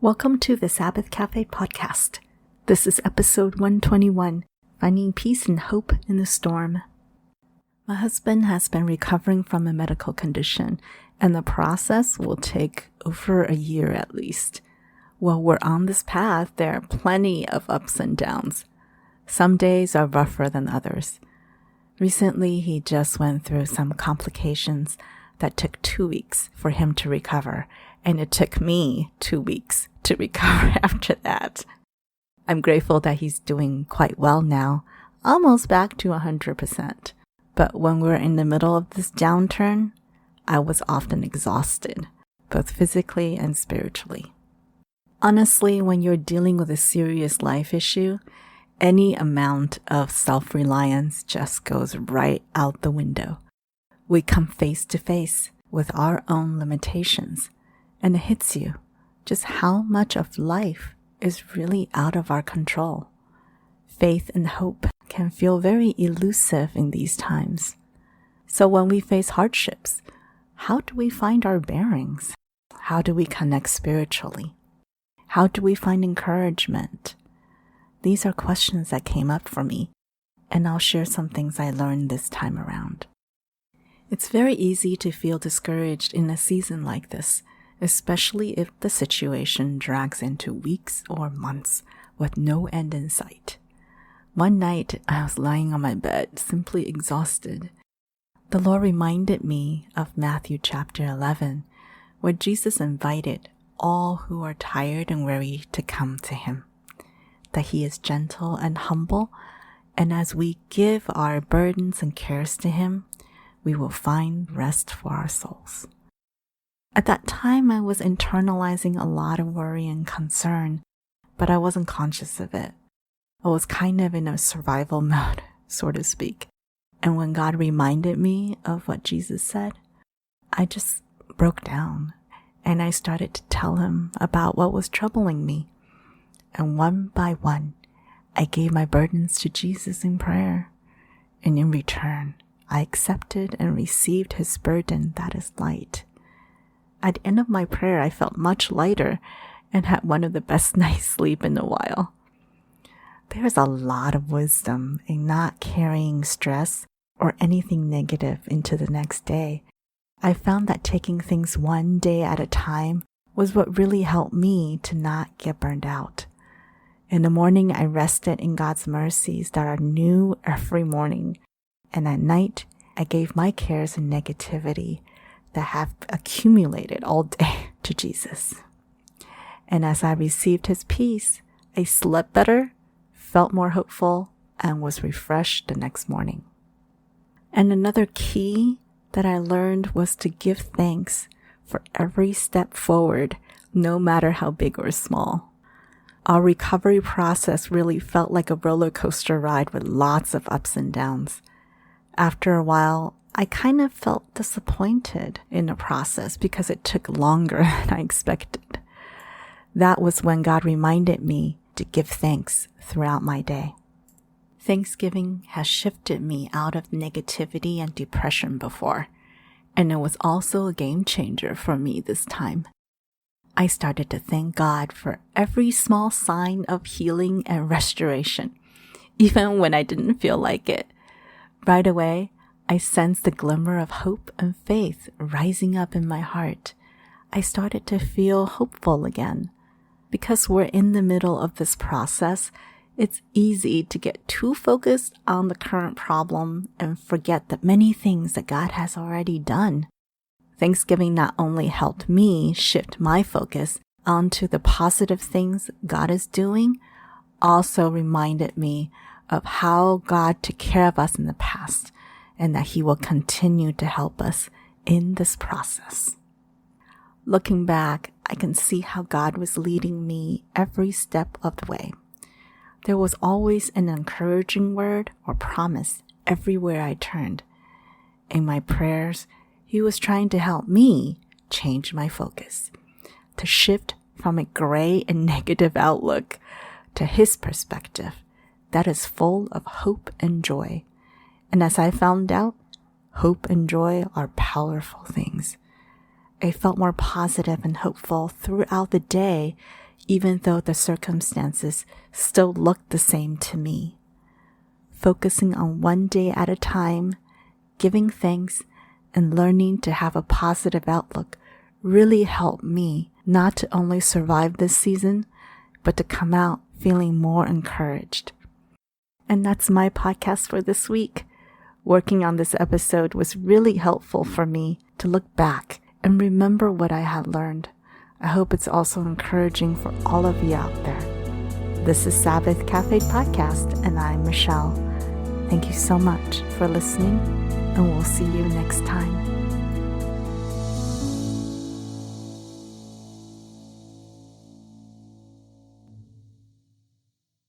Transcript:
Welcome to the Sabbath Cafe podcast. This is episode 121, Finding Peace and Hope in the Storm. My husband has been recovering from a medical condition, and the process will take over a year at least. While we're on this path, there are plenty of ups and downs. Some days are rougher than others. Recently, he just went through some complications that took 2 weeks for him to recover, and it took me 2 weeks to recover after that. I'm grateful that he's doing quite well now, almost back to 100%. But when we're in the middle of this downturn, I was often exhausted, both physically and spiritually. Honestly, when you're dealing with a serious life issue, any amount of self-reliance just goes right out the window. We come face to face with our own limitations, and it hits you just how much of life is really out of our control. Faith and hope can feel very elusive in these times. So when we face hardships, how do we find our bearings? How do we connect spiritually? How do we find encouragement? These are questions that came up for me, and I'll share some things I learned this time around. It's very easy to feel discouraged in a season like this, especially if the situation drags into weeks or months with no end in sight. One night, I was lying on my bed, simply exhausted. The Lord reminded me of Matthew chapter 11, where Jesus invited all who are tired and weary to come to Him, that He is gentle and humble, and as we give our burdens and cares to Him, we will find rest for our souls. At that time, I was internalizing a lot of worry and concern, but I wasn't conscious of it. I was kind of in a survival mode, so to speak. And when God reminded me of what Jesus said, I just broke down and I started to tell Him about what was troubling me. And one by one, I gave my burdens to Jesus in prayer. And in return, I accepted and received His burden that is light. At the end of my prayer, I felt much lighter and had one of the best night's sleep in a while. There is a lot of wisdom in not carrying stress or anything negative into the next day. I found that taking things one day at a time was what really helped me to not get burned out. In the morning, I rested in God's mercies that are new every morning. And at night, I gave my cares and negativity that have accumulated all day to Jesus. And as I received His peace, I slept better, felt more hopeful, and was refreshed the next morning. And another key that I learned was to give thanks for every step forward, no matter how big or small. Our recovery process really felt like a roller coaster ride with lots of ups and downs. After a while, I kind of felt disappointed in the process because it took longer than I expected. That was when God reminded me to give thanks throughout my day. Thanksgiving has shifted me out of negativity and depression before, and it was also a game changer for me this time. I started to thank God for every small sign of healing and restoration, even when I didn't feel like it. Right away, I sensed the glimmer of hope and faith rising up in my heart. I started to feel hopeful again. Because we're in the middle of this process, it's easy to get too focused on the current problem and forget the many things that God has already done. Thanksgiving not only helped me shift my focus onto the positive things God is doing, also reminded me of how God took care of us in the past and that He will continue to help us in this process. Looking back, I can see how God was leading me every step of the way. There was always an encouraging word or promise everywhere I turned. In my prayers, He was trying to help me change my focus, to shift from a gray and negative outlook to His perspective that is full of hope and joy. And as I found out, hope and joy are powerful things. I felt more positive and hopeful throughout the day, even though the circumstances still look the same to me. Focusing on one day at a time, giving thanks, and learning to have a positive outlook really helped me not to only survive this season, but to come out feeling more encouraged. And that's my podcast for this week. Working on this episode was really helpful for me to look back and remember what I had learned. I hope it's also encouraging for all of you out there. This is Sabbath Cafe Podcast, and I'm Michelle. Thank you so much for listening, and we'll see you next time.